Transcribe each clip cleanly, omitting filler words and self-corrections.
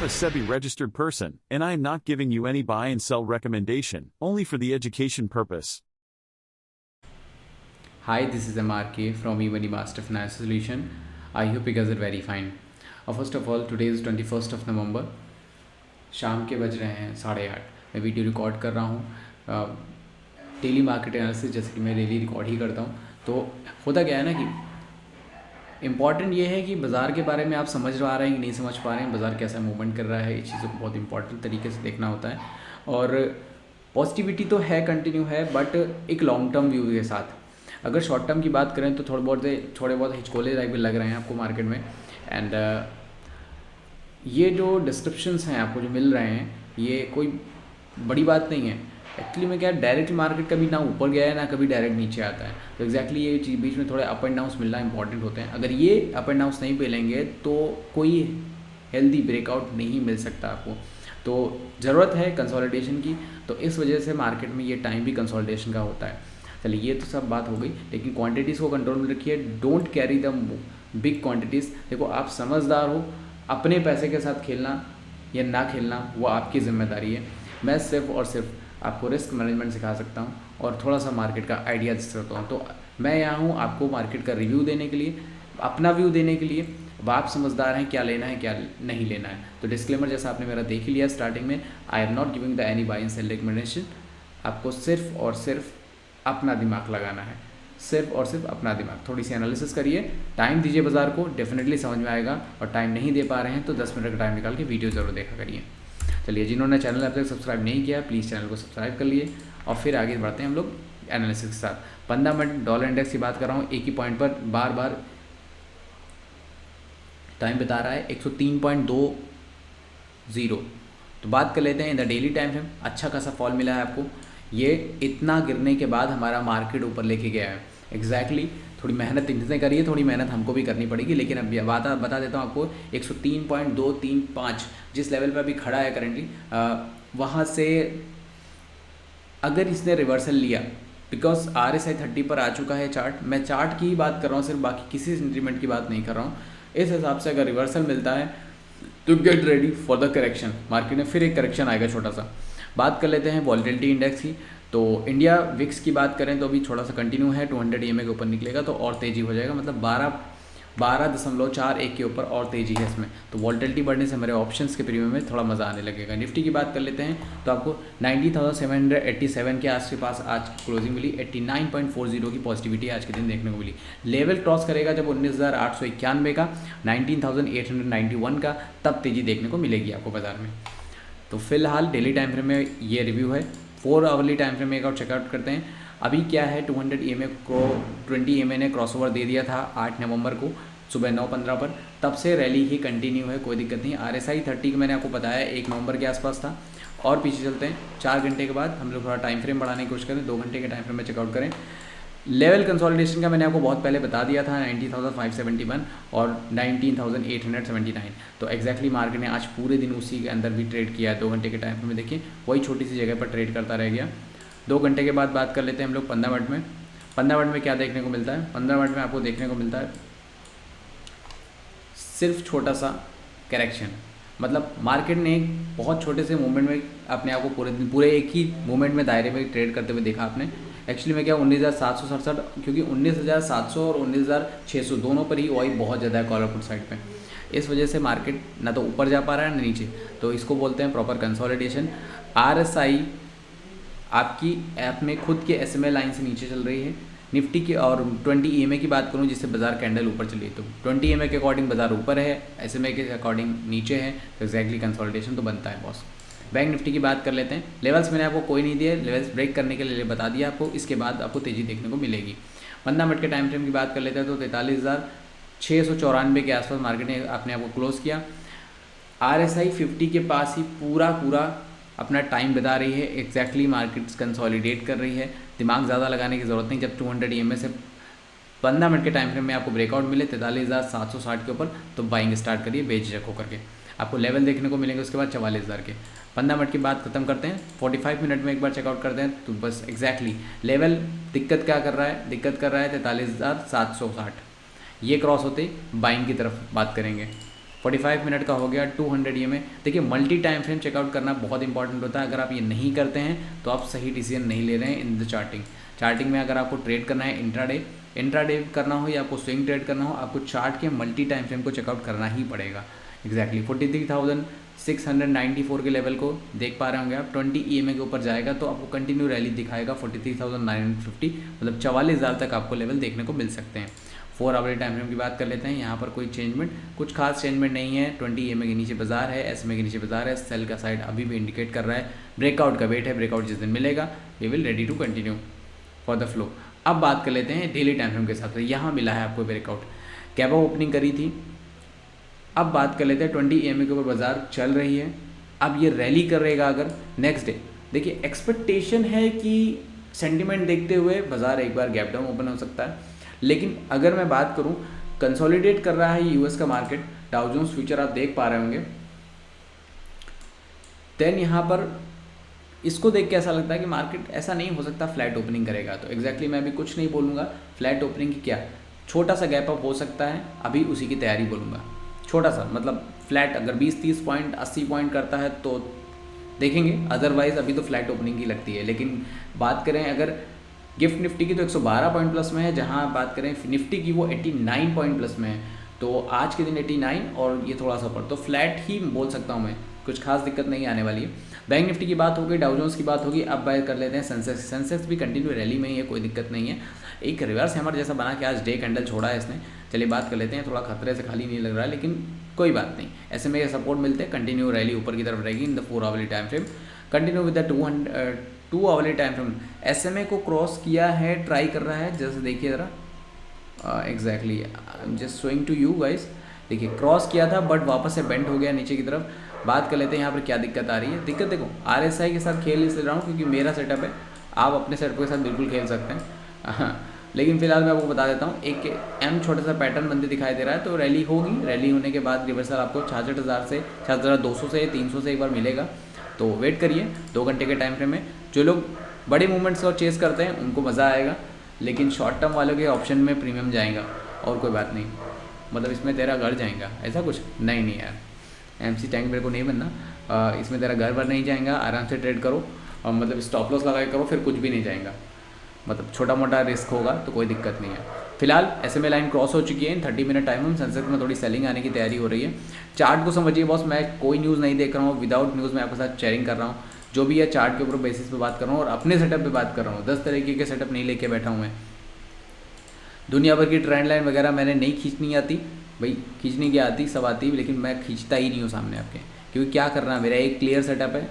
a SEBI registered person, and I am not giving you any buy and sell recommendation, only for the education purpose. Hi, this is MRK from eMoney Master Finance Solution. I hope you guys are very fine. First of all, today is 21st of November. शाम के बज रहे हैं 8:30. मैं video record कर रहा हूँ daily market analysis, जैसे कि मैं डेली रिकॉर्ड ही करता हूँ. तो होता क्या है ना कि इम्पॉर्टेंट ये है कि बाज़ार के बारे में आप समझ पा रहे हैं कि नहीं समझ पा रहे हैं, बाज़ार कैसा मूवमेंट कर रहा है, ये चीज़ों को बहुत इंपॉर्टेंट तरीके से देखना होता है. और पॉजिटिविटी तो है, कंटिन्यू है, बट एक लॉन्ग टर्म व्यू के साथ. अगर शॉर्ट टर्म की बात करें तो थोड़े बहुत हिचकोले टाइप लग रहे हैं आपको मार्केट में. एंड ये जो डिस्क्रिप्शंस हैं आपको जो मिल रहे हैं, ये कोई बड़ी बात नहीं है. एक्चुअली में क्या, डायरेक्ट मार्केट कभी ना ऊपर गया है ना कभी डायरेक्ट नीचे आता है. तो एग्जैक्टली ये चीज़ बीच में थोड़े अप एंड डाउन्स मिलना इंपॉर्टेंट होते हैं. अगर ये अप एंड डाउन्स नहीं मिलेंगे तो कोई हेल्दी ब्रेकआउट नहीं मिल सकता आपको. तो ज़रूरत है कंसोलिडेशन की, तो इस वजह से मार्केट में ये टाइम भी कंसोलिडेशन का होता है. चलिए, ये तो सब बात हो गई, लेकिन क्वांटिटीज़ को कंट्रोल में रखिए. Don't carry the big quantities. देखो, आप समझदार हो, अपने पैसे के साथ खेलना या ना खेलना वो आपकी ज़िम्मेदारी है. मैं सिर्फ और सिर्फ आपको रिस्क मैनेजमेंट सिखा सकता हूँ और थोड़ा सा मार्केट का आइडिया दे सकता हूँ. तो मैं यहाँ हूँ आपको मार्केट का रिव्यू देने के लिए, अपना व्यू देने के लिए. अब आप समझदार हैं क्या लेना है क्या नहीं लेना है. तो डिस्क्लेमर जैसा आपने मेरा देख ही लिया स्टार्टिंग में, I am not giving the any buy and sell recommendation. आपको सिर्फ और सिर्फ अपना दिमाग लगाना है, सिर्फ और सिर्फ अपना दिमाग. थोड़ी सी एनालिसिस करिए, टाइम दीजिए बाज़ार को, डेफिनेटली समझ में आएगा. और टाइम नहीं दे पा रहे हैं तो 10 मिनट का टाइम निकाल के वीडियो ज़रूर देखा करिए. चलिए, जिन्होंने चैनल अब तक सब्सक्राइब नहीं किया प्लीज़ चैनल को सब्सक्राइब कर लिए. और फिर आगे बढ़ते हैं हम लोग एनालिसिस के साथ. 15 मिनट डॉलर इंडेक्स की बात कर रहा हूँ. एक ही पॉइंट पर बार बार टाइम बता रहा है 103.20. तो बात कर लेते हैं in the daily time frame. अच्छा खासा फॉल मिला है आपको. ये इतना गिरने के बाद हमारा मार्केट ऊपर लेके गया है. एग्जैक्टली थोड़ी मेहनत इनसे करिए, थोड़ी मेहनत हमको भी करनी पड़ेगी. लेकिन अब बता देता हूँ आपको, 103.235 जिस लेवल पे अभी खड़ा है करेंटली, वहाँ से अगर इसने रिवर्सल लिया, बिकॉज RSI 30 पर आ चुका है चार्ट. मैं चार्ट की ही बात कर रहा हूँ सिर्फ, बाकी किसी सेंटीमेंट की बात नहीं कर रहा हूँ. इस हिसाब से अगर रिवर्सल मिलता है तो get ready for the correction. Market में फिर एक करेक्शन आएगा छोटा सा. बात कर लेते हैं वॉलेटिलिटी इंडेक्स की. तो इंडिया विक्स की बात करें तो अभी थोड़ा सा कंटिन्यू है. 200 EMA के ऊपर निकलेगा तो और तेज़ी हो जाएगा, मतलब 12.41 के ऊपर और तेज़ी है इसमें. तो वॉलेटिलिटी बढ़ने से हमारे ऑप्शंस के प्रीमियम में थोड़ा मज़ा आने लगेगा. निफ्टी की बात कर लेते हैं तो आपको 90,787 के आसपास आज की क्लोजिंग मिली. 89.40 की पॉजिटिविटी आज के दिन देखने को मिली. लेवल क्रॉस करेगा जब 19,891 का, 19,891 का, तब तेज़ी देखने को मिलेगी आपको बाज़ार में. तो फिलहाल डेली टाइम फ्रेम में ये रिव्यू है. 4 आवरली टाइम फ्रेम में एक और चेकआउट करते हैं. अभी क्या है, 200 EMA को 20 EMA ने क्रॉसओवर दे दिया था 8 नवंबर को सुबह 9:15 पर. तब से रैली ही कंटिन्यू है, कोई दिक्कत नहीं. RSI 30 का मैंने आपको बताया 1 नवंबर के आसपास था. और पीछे चलते हैं, 4 घंटे के बाद हम लोग थोड़ा टाइम फ्रेम बढ़ाने की कोशिश करें. 2 घंटे के टाइम फ्रेम में चेकआउट करें. लेवल कंसोलिडेशन का मैंने आपको बहुत पहले बता दिया था, 19,571 और 19,879. तो एग्जैक्टली मार्केट ने आज पूरे दिन उसी के अंदर भी ट्रेड किया है. 2 घंटे के टाइम फ्रेम में देखिए वही छोटी सी जगह पर ट्रेड करता रह गया. 2 घंटे के बाद बात कर लेते हैं हम लोग 15 मिनट में. 15 मिनट में क्या देखने को मिलता है? 15 मिनट में आपको देखने को मिलता है सिर्फ छोटा सा करेक्शन. मतलब मार्केट ने एक बहुत छोटे से मूवमेंट में अपने आप को पूरे एक ही मूवमेंट में दायरे में ट्रेड करते हुए देखा आपने. एक्चुअली में क्या, 19,767, क्योंकि 19,700 और 19,600 दोनों पर ही OI बहुत ज़्यादा है कॉलर पुट साइड पे. इस वजह से मार्केट ना तो ऊपर जा पा रहा है ना नीचे. तो इसको बोलते हैं प्रॉपर कंसोलिडेशन. RSI आपकी ऐप में खुद के SMA लाइन से नीचे चल रही है. निफ्टी की और 20 EMA की बात करूं जिससे बाजार कैंडल ऊपर चली है, तो 20 EMA के अकॉर्डिंग बाजार ऊपर है, SMA के अकॉर्डिंग नीचे है. तो एक्जैक्टली कंसोलिडेशन तो बनता है बॉस. बैंक निफ्टी की बात कर लेते हैं. लेवल्स मैंने आपको कोई नहीं दिए, लेवल्स ब्रेक करने के लिए बता दिया आपको. इसके बाद आपको तेज़ी देखने को मिलेगी. 15 मिनट के टाइम फ्रेम की बात कर लेते हैं तो 43,694 के आसपास मार्केट ने अपने आप को क्लोज किया. RSI 50 के पास ही पूरा अपना टाइम बिता रही है. एग्जैक्टली मार्केट कंसोलिडेट कर रही है. दिमाग ज़्यादा लगाने की ज़रूरत नहीं. जब 200 EMA से 15 मिनट के टाइम फ्रेम में आपको ब्रेकआउट मिले 43,760 के ऊपर, तो बाइंग स्टार्ट करिए बेझिझक होकर के. आपको लेवल देखने को मिलेंगे उसके बाद 44,000 के. 15 मिनट की बात खत्म करते हैं. 45 मिनट में एक बार चेकआउट करते हैं. तो बस एग्जैक्टली लेवल दिक्कत क्या कर रहा है? दिक्कत कर रहा है 43,760. ये क्रॉस होते बाइंग की तरफ बात करेंगे. 45 मिनट का हो गया 200 EMA। देखिए मल्टी टाइम फ्रेम चेकआउट करना बहुत इंपॉर्टेंट होता है। अगर आप ये नहीं करते हैं तो आप सही डिसीजन नहीं ले रहे हैं इन द चार्टिंग में। अगर आपको ट्रेड करना है इंट्राडे करना हो या आपको स्विंग ट्रेड करना हो, आपको चार्ट के मल्टी टाइम फ्रेम को चेकआउट करना ही पड़ेगा। एग्जैक्टली 43,694 के लेवल को देख पा रहे होंगे आप। 20 EMA के ऊपर जाएगा तो आपको कंटिन्यू रैली दिखाएगा 43,950, मतलब 44,000 तक आपको लेवल देखने को मिल सकते हैं। 4 आवर टाइम फ्रेम की बात कर लेते हैं। यहाँ पर कोई चेंजमेंट, कुछ खास चेंजमेंट नहीं है। 20 EMA के नीचे बाजार है, SMA के नीचे बाजार है, सेल का साइड अभी भी इंडिकेट कर रहा है। ब्रेकआउट का वेट है, ब्रेकआउट जिस दिन मिलेगा we will ready to continue for the flow. अब बात कर लेते हैं डेली टाइम फ्रेम के हिसाब से। यहाँ मिला है आपको ब्रेकआउट, गैप अप ओपनिंग करी थी। अब बात कर लेते हैं 20 EMA के ऊपर बाजार चल रही है। अब ये रैली करेगा अगर नेक्स्ट डे, देखिए एक्सपेक्टेशन है कि सेंटिमेंट देखते हुए बाजार एक बार गैप डाउन ओपन हो सकता है। लेकिन अगर मैं बात करूं, कंसोलिडेट कर रहा है यूएस का मार्केट, डाउ जोन्स फ्यूचर आप देख पा रहे होंगे। देन यहाँ पर इसको देख के ऐसा लगता है कि मार्केट ऐसा नहीं हो सकता फ्लैट ओपनिंग करेगा। तो एग्जैक्टली मैं अभी कुछ नहीं बोलूँगा फ्लैट ओपनिंग की, क्या छोटा सा गैप अप हो सकता है, अभी उसी की तैयारी बोलूँगा। छोटा सा मतलब फ्लैट अगर 20-30 पॉइंट 80 पॉइंट करता है तो देखेंगे, अदरवाइज अभी तो फ्लैट ओपनिंग की लगती है। लेकिन बात करें अगर गिफ्ट निफ्टी की तो 112 पॉइंट प्लस में है, जहाँ बात करें निफ्टी की वो 89 पॉइंट प्लस में है। तो आज के दिन 89 और ये थोड़ा सा ऊपर, तो फ्लैट ही बोल सकता हूँ मैं, कुछ खास दिक्कत नहीं आने वाली है। बैंक निफ्टी की बात होगी, डाउ जोन्स की बात होगी। अब बाय कर लेते हैं सेंसेक्स भी कंटिन्यू रैली में ही है, कोई दिक्कत नहीं है। एक रिवर्स हैमर जैसा बना के आज डे कैंडल छोड़ा है इसने। चलिए बात कर लेते हैं, थोड़ा खतरे से खाली नहीं लग रहा है, लेकिन कोई बात नहीं। ऐसे में सपोर्ट मिलते हैं, कंटिन्यू रैली ऊपर की तरफ रहेगी in the 4 hourly time frame. Continue with the 2 hourly time frame. SMA को क्रॉस किया है, ट्राई कर रहा है, जैसे देखिए ज़रा exactly just showing to you guys. देखिए क्रॉस किया था बट वापस से बेंड हो गया नीचे की तरफ। बात कर लेते हैं यहाँ पर क्या दिक्कत आ रही है। दिक्कत देखो RSI के साथ खेल इसलिए रहा हूँ क्योंकि मेरा सेटअप है, आप अपने सेटअप के साथ बिल्कुल खेल सकते हैं। हाँ, लेकिन फिलहाल मैं आपको बता देता हूँ, एक M छोटा सा पैटर्न बनते दिखाई दे रहा है। तो रैली होगी, रैली होने के बाद रिवर्सल आपको 66,000 से 66,200 से 300 से एक बार मिलेगा। तो वेट करिए 2 घंटे के टाइम फ्रेम में। जो लोग बड़े मूवमेंट्स को चेस करते हैं उनको मज़ा आएगा, लेकिन शॉर्ट टर्म वालों के ऑप्शन में प्रीमियम जाएगा और कोई बात नहीं, मतलब इसमें तेरा घर जाएगा ऐसा कुछ नहीं यार। MC टैंक मेरे को नहीं बनना, इसमें तेरा घर भर नहीं जाएगा। आराम से ट्रेड करो और मतलब स्टॉप लॉस लगा के करो, फिर कुछ भी नहीं जाएगा। मतलब छोटा मोटा रिस्क होगा तो कोई दिक्कत नहीं है। फिलहाल SMA लाइन क्रॉस हो चुकी है इन 30 मिनट टाइम में। सेंसेक्स में थोड़ी सेलिंग आने की तैयारी हो रही है। चार्ट को समझिए बॉस, मैं कोई न्यूज़ नहीं देख रहा हूँ, विदाउट न्यूज़ मैं आपके साथ शेयरिंग कर रहा हूँ। जो भी है चार्ट के ऊपर बेसिस पे बात कर रहा हूँ और अपने सेटअप पे बात कर रहा हूँ। 10 तरीके के सेटअप नहीं लेके बैठा हूँ मैं। दुनिया भर की ट्रेंड लाइन वगैरह मैंने नहीं खींचनी आती भाई, खींचनी की आती सब आती, लेकिन मैं खींचता ही नहीं हूँ सामने आपके, क्योंकि क्या करना है, मेरा एक क्लियर सेटअप है।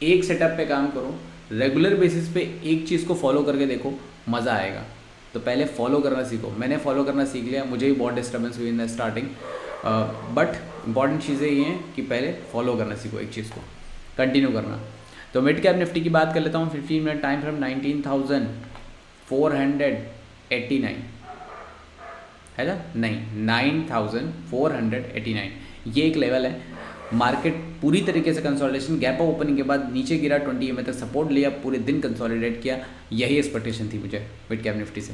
एक सेटअप पे काम करो, रेगुलर बेसिस पे एक चीज़ को फॉलो करके देखो, मज़ा आएगा। तो पहले फॉलो करना सीखो। मैंने फॉलो करना सीख लिया, मुझे भी बहुत डिस्टर्बेंस हुई in the starting, but important चीज़ें ये हैं कि पहले फॉलो करना सीखो, एक चीज़ को कंटिन्यू करना। तो मिड कैप निफ्टी की बात कर लेता हूँ। 15 मिनट टाइम फ्रेम 19,489 है ना, नहीं 9,489, ये एक लेवल है। मार्केट पूरी तरीके से कंसोलिडेशन, गैप अप ओपनिंग के बाद नीचे गिरा, 20 EMA तक सपोर्ट लिया, पूरे दिन कंसोलिडेट किया। यही एक्सपेक्टेशन थी मुझे मिड कैप निफ्टी से।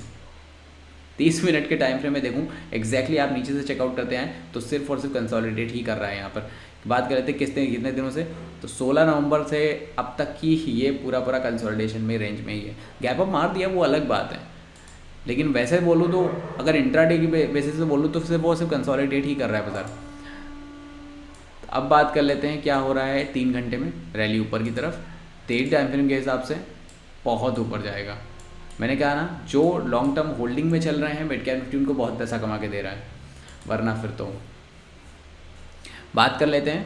30 मिनट के टाइम फ्रेम में देखूं एग्जैक्टली आप नीचे से चेकआउट करते हैं तो सिर्फ और सिर्फ कंसोलिडेट ही कर रहा है। यहाँ पर बात कर लेते हैं कितने दिनों से, तो 16 नवंबर से अब तक की ये पूरा कंसोलिडेशन में रेंज में ही है। गैप अप मार दिया वो अलग बात है, लेकिन वैसे बोलूँ तो अगर इंट्राडे की बेसिस पे बोलूँ तो सिर्फ वो सिर्फ कंसोलिडेट ही कर रहा है बाजार। अब बात कर लेते हैं क्या हो रहा है 3 घंटे में। रैली ऊपर की तरफ, तेज टाइम फ्रेम के हिसाब से बहुत ऊपर जाएगा। मैंने कहा ना, जो लॉन्ग टर्म होल्डिंग में चल रहे हैं मिड कैप निफ्टी उनको बहुत पैसा कमा के दे रहा है, वरना फिर तो। बात कर लेते हैं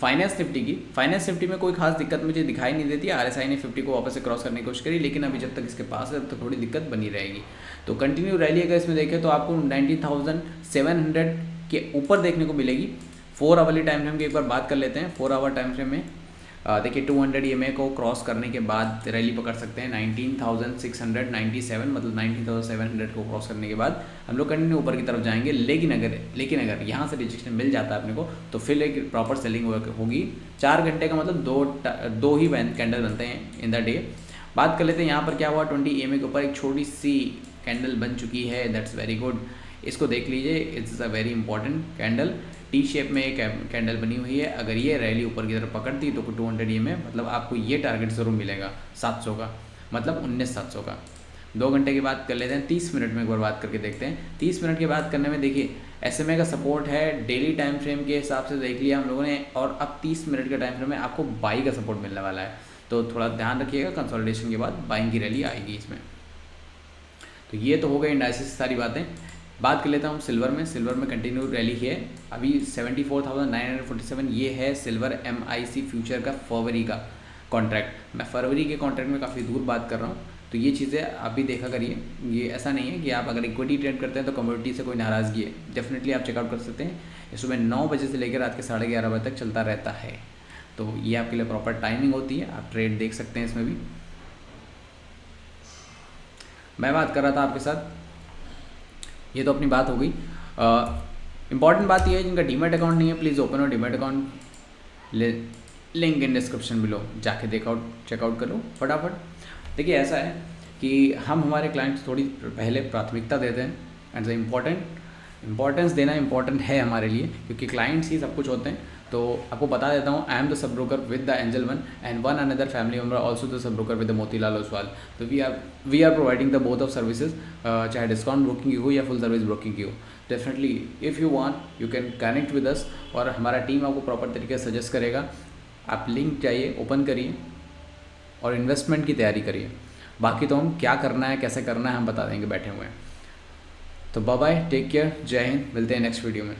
फाइनेंस निफ्टी की। फाइनेंस निफ्टी में कोई खास दिक्कत मुझे दिखाई नहीं देती। RSI ने 50 को वापस से क्रॉस करने की कोशिश करी, लेकिन अभी जब तक इसके पास है तब तक थोड़ी दिक्कत बनी रहेगी। तो कंटिन्यू रैली अगर इसमें देखें तो आपको 90,700 के ऊपर देखने को मिलेगी। 4 आवर्ली टाइम फ्रेम की एक बार बात कर लेते हैं। 4 आवर टाइम फ्रेम में देखिए 200 EMA को क्रॉस करने के बाद रैली पकड़ सकते हैं 19,697, मतलब 19,700 को क्रॉस करने के बाद हम लोग कंटिन्यू ऊपर की तरफ जाएंगे। लेकिन अगर यहाँ से रिजेक्शन मिल जाता है अपने को तो फिर एक प्रॉपर सेलिंग होगी। 4 घंटे का मतलब दो ही कैंडल बनते हैं इन द डे। बात कर लेते हैं यहाँ पर क्या हुआ। 20 EMA के ऊपर एक छोटी सी कैंडल बन चुकी है, दैट्स वेरी गुड। इसको देख लीजिए, it's a very important candle. T shape में एक कैंडल बनी हुई है, अगर ये रैली ऊपर की तरफ पकड़ती तो 200 ये में मतलब आपको ये टारगेट ज़रूर मिलेगा 700 का, मतलब 19,700 का। 2 घंटे की बात कर लेते हैं, 30 मिनट में एक बार बात करके देखते हैं। 30 मिनट की बात करने में देखिए SMA का सपोर्ट है, डेली टाइम फ्रेम के हिसाब से देख लिया हम लोगों ने, और अब 30 मिनट के टाइम फ्रेम में आपको बाई का सपोर्ट मिलने वाला है, तो थोड़ा ध्यान रखिएगा, कंसोलिडेशन के बाद बाइंग की रैली आएगी इसमें। तो ये तो हो गई इंडाइसिस सारी बातें। बात कर लेता हूँ सिल्वर में। सिल्वर में कंटिन्यू रैली है, अभी 74,947 ये है सिल्वर MIC फ्यूचर का फरवरी का कॉन्ट्रैक्ट। मैं फरवरी के कॉन्ट्रैक्ट में काफ़ी दूर बात कर रहा हूँ, तो ये चीज़ें आप भी देखा करिए। ये ऐसा नहीं है कि आप अगर इक्विटी ट्रेड करते हैं तो कमोडिटी से कोई नाराज़गी है, डेफिनेटली आप चेकआउट कर सकते हैं। ये सुबह 9 बजे से लेकर रात के 11:30 बजे तक चलता रहता है, तो ये आपके लिए प्रॉपर टाइमिंग होती है, आप ट्रेड देख सकते हैं इसमें भी। मैं बात कर रहा था आपके साथ, ये तो अपनी बात हो गई। इंपॉर्टेंट बात ये है, जिनका डीमैट अकाउंट नहीं है प्लीज़ ओपन हो demat account, link in description below, जाके चेकआउट करो फटाफट। देखिए ऐसा है कि हम हमारे क्लाइंट्स थोड़ी पहले प्राथमिकता देते हैं, एंड द इम्पोर्टेंस देना इम्पॉर्टेंट है हमारे लिए, क्योंकि क्लाइंट्स ही सब कुछ होते हैं। तो आपको बता देता हूँ, I am the sub broker with the Angel One and one another family member also the sub broker with the Motilal Oswal. तो we are providing the both of services, चाहे डिस्काउंट ब्रोकिंग की हो या फुल सर्विस ब्रोकिंग की हो। Definitely if you want you can connect with us, और हमारा team आपको प्रॉपर तरीके से सजेस्ट करेगा। आप लिंक चाहिए ओपन करिए और इन्वेस्टमेंट की तैयारी करिए, बाकी तो हम क्या करना है कैसे करना है हम बता देंगे बैठे हुए हैं। तो बाय बाय, टेक केयर, जय हिंद, मिलते हैं नेक्स्ट वीडियो में।